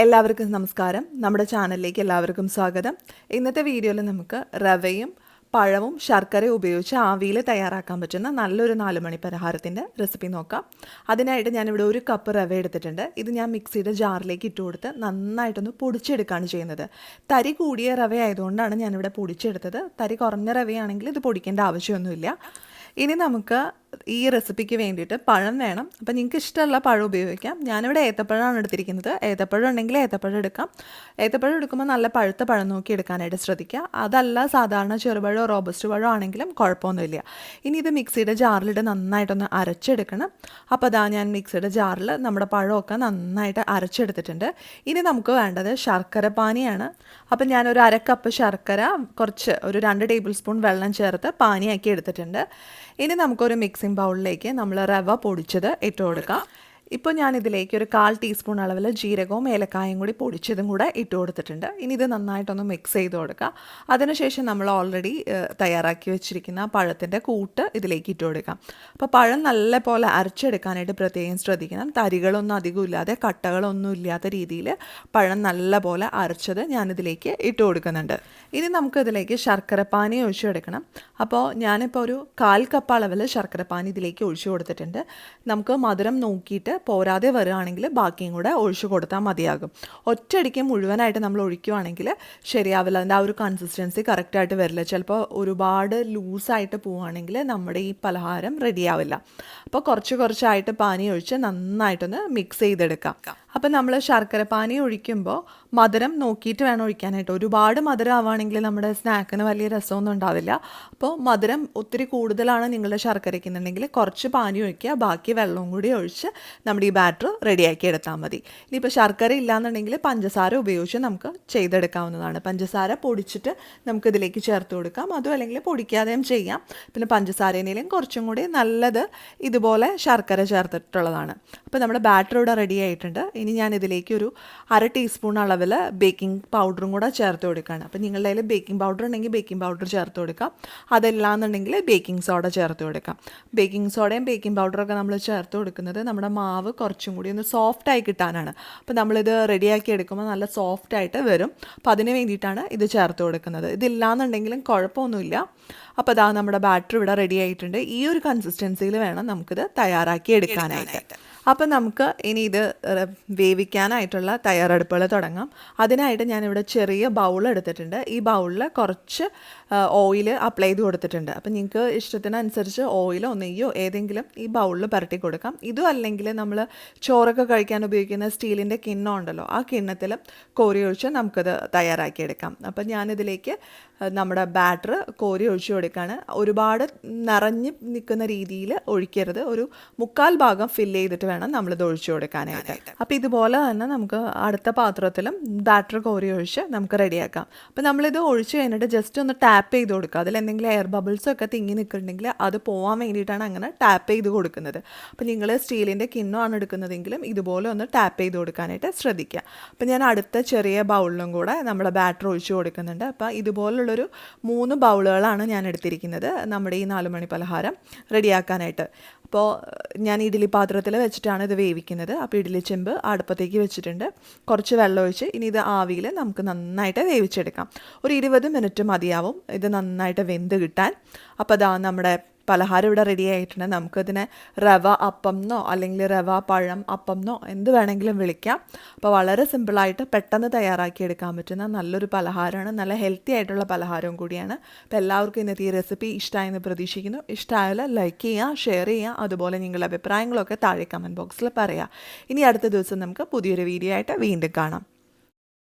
എല്ലാവർക്കും നമസ്കാരം. നമ്മുടെ ചാനലിലേക്ക് എല്ലാവർക്കും സ്വാഗതം. ഇന്നത്തെ വീഡിയോയിൽ നമുക്ക് റവയും പഴവും ശർക്കരയും ഉപയോഗിച്ച് ആവിയിൽ തയ്യാറാക്കാൻ പറ്റുന്ന നല്ലൊരു 4 മണി പലഹാരത്തിൻ്റെ റെസിപ്പി നോക്കാം. അതിനായിട്ട് ഞാനിവിടെ 1 കപ്പ് റവ എടുത്തിട്ടുണ്ട്. ഇത് ഞാൻ മിക്സിയുടെ ജാറിലേക്ക് ഇട്ട് കൊടുത്ത് നന്നായിട്ടൊന്ന് പൊടിച്ചെടുക്കുകയാണ് ചെയ്യുന്നത്. തരി കൂടിയ റവ ആയതുകൊണ്ടാണ് ഞാനിവിടെ പൊടിച്ചെടുത്തത്. തരി കുറഞ്ഞ റവയാണെങ്കിൽ ഇത് പൊടിക്കേണ്ട ആവശ്യമൊന്നുമില്ല. ഇനി നമുക്ക് ഈ റെസിപ്പിക്ക് വേണ്ടിയിട്ട് പഴം വേണം. അപ്പോൾ നിങ്ങൾക്ക് ഇഷ്ടമുള്ള പഴം ഉപയോഗിക്കാം. ഞാനിവിടെ ഏത്തപ്പഴമാണ് എടുത്തിരിക്കുന്നത്. ഏത്തപ്പഴം ഉണ്ടെങ്കിൽ ഏത്തപ്പഴം എടുക്കാം. ഏത്തപ്പഴം എടുക്കുമ്പോൾ നല്ല പഴുത്ത പഴം നോക്കി എടുക്കാനായിട്ട് ശ്രദ്ധിക്കുക. അതല്ല സാധാരണ ചെറുപഴമോ റോബസ്റ്റ് പഴമോ ആണെങ്കിലും കുഴപ്പമൊന്നുമില്ല. ഇനി ഇത് മിക്സിയുടെ ജാറിലിട്ട് നന്നായിട്ടൊന്ന് അരച്ചെടുക്കണം. അപ്പോൾ അതാ ഞാൻ മിക്സിയുടെ ജാറിൽ നമ്മുടെ പഴമൊക്കെ നന്നായിട്ട് അരച്ചെടുത്തിട്ടുണ്ട്. ഇനി നമുക്ക് വേണ്ടത് ശർക്കര പാനിയാണ്. അപ്പം ഞാനൊരു 1/2 കപ്പ് ശർക്കര കുറച്ച് ഒരു 2 ടേബിൾ സ്പൂൺ വെള്ളം ചേർത്ത് പാനിയാക്കി എടുത്തിട്ടുണ്ട്. ഇനി നമുക്കൊരു മിക്സിംഗ് ബൗളിലേക്ക് നമ്മൾ റവ പൊടിച്ചത് ഇട്ട് കൊടുക്കാം. ഇപ്പോൾ ഞാനിതിലേക്ക് ഒരു 1/4 ടീസ്പൂൺ അളവിൽ ജീരകവും ഏലക്കായും കൂടി പൊടിച്ചതും കൂടെ ഇട്ട് കൊടുത്തിട്ടുണ്ട്. ഇനി ഇത് നന്നായിട്ടൊന്ന് മിക്സ് ചെയ്ത് കൊടുക്കുക. അതിനുശേഷം നമ്മൾ ഓൾറെഡി തയ്യാറാക്കി വെച്ചിരിക്കുന്ന പഴത്തിൻ്റെ കൂട്ട് ഇതിലേക്ക് ഇട്ട് കൊടുക്കാം. അപ്പോൾ പഴം നല്ല പോലെ അരച്ചെടുക്കാനായിട്ട് പ്രത്യേകം ശ്രദ്ധിക്കണം. തരികളൊന്നും അധികം ഇല്ലാതെ കട്ടകളൊന്നും ഇല്ലാത്ത രീതിയിൽ പഴം നല്ല പോലെ അരച്ചത് ഞാനിതിലേക്ക് ഇട്ട് കൊടുക്കുന്നുണ്ട്. ഇനി നമുക്കിതിലേക്ക് ശർക്കരപ്പാനി ഒഴിച്ചെടുക്കണം. അപ്പോൾ ഞാനിപ്പോൾ ഒരു 1/4 കപ്പ് അളവിൽ ശർക്കരപ്പാനി ഇതിലേക്ക് ഒഴിച്ചു കൊടുത്തിട്ടുണ്ട്. നമുക്ക് മധുരം നോക്കിയിട്ട് പോരാതെ വരികയാണെങ്കിൽ ബാക്കിയും കൂടെ ഒഴിച്ചു കൊടുത്താൽ മതിയാകും. ഒറ്റയടിക്ക് മുഴുവനായിട്ട് നമ്മൾ ഒഴിക്കുകയാണെങ്കിൽ ശരിയാവില്ല. അതിൻ്റെ ആ ഒരു കൺസിസ്റ്റൻസി കറക്റ്റായിട്ട് വരില്ല. ചിലപ്പോൾ ഒരുപാട് ലൂസായിട്ട് പോവുകയാണെങ്കിൽ നമ്മുടെ ഈ പലഹാരം റെഡിയാവില്ല. അപ്പോൾ കുറച്ചായിട്ട് പാനി ഒഴിച്ച് നന്നായിട്ടൊന്ന് മിക്സ് ചെയ്തെടുക്കാം. അപ്പം നമ്മൾ ശർക്കര പാനി ഒഴിക്കുമ്പോൾ മധുരം നോക്കിയിട്ട് വേണം ഒഴിക്കാനായിട്ട്. ഒരുപാട് മധുരം ആവുകയാണെങ്കിൽ നമ്മുടെ സ്നാക്കിന് വലിയ രസമൊന്നും ഉണ്ടാവില്ല. അപ്പോൾ മധുരം ഒത്തിരി കൂടുതലാണ് നിങ്ങളുടെ ശർക്കരയ്ക്കുന്നുണ്ടെങ്കിൽ കുറച്ച് പാനി ഒഴിക്കുക, ബാക്കി വെള്ളവും കൂടി ഒഴിച്ച് നമ്മുടെ ഈ ബാറ്റർ റെഡിയാക്കി എടുത്താൽ മതി. ഇനിയിപ്പോൾ ശർക്കര ഇല്ലയെന്നുണ്ടെങ്കിൽ പഞ്ചസാര ഉപയോഗിച്ച് നമുക്ക് ചെയ്തെടുക്കാവുന്നതാണ്. പഞ്ചസാര പൊടിച്ചിട്ട് നമുക്കിതിലേക്ക് ചേർത്ത് കൊടുക്കാം. അതും അല്ലെങ്കിൽ പൊടിക്കാതെയും ചെയ്യാം. പിന്നെ പഞ്ചസാരേനേലും കുറച്ചും കൂടി നല്ലത് ഇതുപോലെ ശർക്കര ചേർത്തിട്ടുള്ളതാണ്. അപ്പോൾ നമ്മുടെ ബാറ്റർ ഇവിടെ റെഡി ആയിട്ടുണ്ട്. ഇനി ഞാൻ ഇതിലേക്ക് ഒരു 1/2 ടീസ്പൂൺ അളവിൽ ബേക്കിംഗ് പൗഡറും കൂടെ ചേർത്ത് കൊടുക്കുകയാണ്. അപ്പോൾ നിങ്ങളുടെ കയ്യിൽ ബേക്കിംഗ് പൗഡർ ഉണ്ടെങ്കിൽ ബേക്കിംഗ് പൗഡർ ചേർത്ത് കൊടുക്കാം. അതല്ലാന്നുണ്ടെങ്കിൽ ബേക്കിംഗ് സോഡ ചേർത്ത് കൊടുക്കാം. ബേക്കിംഗ് സോഡയും ബേക്കിംഗ് പൗഡറൊക്കെ നമ്മൾ ചേർത്ത് കൊടുക്കുന്നത് നമ്മുടെ മാവ് കുറച്ചും കൂടി ഒന്ന് സോഫ്റ്റായി കിട്ടാനാണ്. അപ്പോൾ നമ്മളിത് റെഡിയാക്കി എടുക്കുമ്പോൾ നല്ല സോഫ്റ്റായിട്ട് വരും. അപ്പോൾ അതിന് വേണ്ടിയിട്ടാണ് ഇത് ചേർത്ത് കൊടുക്കുന്നത്. ഇതില്ലാന്നുണ്ടെങ്കിലും കുഴപ്പമൊന്നുമില്ല. അപ്പോൾ അതാ നമ്മുടെ ബാറ്റർ ഇവിടെ റെഡി ആയിട്ടുണ്ട്. ഈ ഒരു കൺസിസ്റ്റൻസിയിൽ വേണം നമുക്കിത് തയ്യാറാക്കി എടുക്കാനായിട്ട്. അപ്പം നമുക്ക് ഇനി ഇത് വേവിക്കാനായിട്ടുള്ള തയ്യാറെടുപ്പുകൾ തുടങ്ങാം. അതിനായിട്ട് ഞാനിവിടെ ചെറിയ ബൗൾ എടുത്തിട്ടുണ്ട്. ഈ ബൗളിൽ കുറച്ച് ഓയിൽ അപ്ലൈ ചെയ്ത് കൊടുത്തിട്ടുണ്ട്. അപ്പം നിങ്ങൾക്ക് ഇഷ്ടത്തിനനുസരിച്ച് ഓയിലോ നെയ്യോ ഏതെങ്കിലും ഈ ബൗളിൽ പുരട്ടി കൊടുക്കാം. ഇതും അല്ലെങ്കിൽ നമ്മൾ ചോറൊക്കെ കഴിക്കാൻ ഉപയോഗിക്കുന്ന സ്റ്റീലിൻ്റെ കിണ്ണം ഉണ്ടല്ലോ, ആ കിണ്ണത്തിൽ കോരി ഒഴിച്ച് നമുക്കത് തയ്യാറാക്കിയെടുക്കാം. അപ്പം ഞാനിതിലേക്ക് നമ്മുടെ ബാറ്റർ കോരി ഒഴിച്ചു കൊടുക്കുകയാണ്. ഒരുപാട് നിറഞ്ഞ് നിൽക്കുന്ന രീതിയിൽ ഒഴിക്കരുത്. ഒരു 1/4 ഭാഗം ഫില്ല് ചെയ്തിട്ട് വേണം നമ്മളിത് ഒഴിച്ചു കൊടുക്കാനായിട്ട്. അപ്പോൾ ഇതുപോലെ തന്നെ നമുക്ക് അടുത്ത പാത്രത്തിലും ബാറ്റർ കോരി ഒഴിച്ച് നമുക്ക് റെഡിയാക്കാം. അപ്പോൾ നമ്മളിത് ഒഴിച്ച് കഴിഞ്ഞിട്ട് ജസ്റ്റ് ഒന്ന് ടാപ്പ് ചെയ്ത് കൊടുക്കുക. അതിൽ എന്തെങ്കിലും എയർ ബബിൾസൊക്കെ തിങ്ങി നിൽക്കുന്നുണ്ടെങ്കിൽ അത് പോകാൻ വേണ്ടിയിട്ടാണ് അങ്ങനെ ടാപ്പ് ചെയ്ത് കൊടുക്കുന്നത്. അപ്പോൾ നിങ്ങൾ സ്റ്റീലിൻ്റെ കിണ്ണമാണ് എടുക്കുന്നതെങ്കിലും ഇതുപോലെ ഒന്ന് ടാപ്പ് ചെയ്ത് കൊടുക്കാനായിട്ട് ശ്രദ്ധിക്കുക. അപ്പോൾ ഞാൻ അടുത്ത ചെറിയ ബൗളിലും കൂടെ നമ്മുടെ ബാറ്റർ ഒഴിച്ചു കൊടുക്കുന്നുണ്ട്. അപ്പോൾ ഇതുപോലുള്ളൊരു 3 ബൗളുകളാണ് ഞാൻ എടുത്തിരിക്കുന്നത് നമ്മുടെ ഈ 4 മണി പലഹാരം റെഡിയാക്കാനായിട്ട്. അപ്പോൾ ഞാൻ ഇഡ്ഡലി പാത്രത്തിൽ വെച്ചിട്ടാണ് ഇത് വേവിക്കുന്നത്. അപ്പോൾ ഇഡ്ഡലി ചെമ്പ് അടുപ്പത്തേക്ക് വെച്ചിട്ടുണ്ട്. കുറച്ച് വെള്ളം ഒഴിച്ച് ഇനി ഇത് ആവിയിൽ നമുക്ക് നന്നായിട്ട് വേവിച്ചെടുക്കാം. ഒരു 20 മിനിറ്റ് മതിയാവും ഇത് നന്നായിട്ട് വെന്ത് കിട്ടാൻ. അപ്പോൾ അതാ നമ്മുടെ പലഹാരം ഇവിടെ റെഡി ആയിട്ടുണ്ട്. നമുക്കതിനെ റവ അപ്പം എന്നോ അല്ലെങ്കിൽ റവ പഴം അപ്പം എന്നോ എന്ത് വേണമെങ്കിലും വിളിക്കാം. അപ്പോൾ വളരെ സിമ്പിളായിട്ട് പെട്ടെന്ന് തയ്യാറാക്കിയെടുക്കാൻ പറ്റുന്ന നല്ലൊരു പലഹാരമാണ്. നല്ല ഹെൽത്തി ആയിട്ടുള്ള പലഹാരവും കൂടിയാണ്. അപ്പോൾ എല്ലാവർക്കും ഇന്നത്തെ ഈ റെസിപ്പി ഇഷ്ടമായെന്ന് പ്രതീക്ഷിക്കുന്നു. ഇഷ്ടമായാൽ ലൈക്ക് ചെയ്യുക, ഷെയർ ചെയ്യുക. അതുപോലെ നിങ്ങളുടെ അഭിപ്രായങ്ങളൊക്കെ താഴെ കമൻറ്റ് ബോക്സിൽ പറയുക. ഇനി അടുത്ത ദിവസം നമുക്ക് പുതിയൊരു വീഡിയോ ആയിട്ട് വീണ്ടും കാണാം.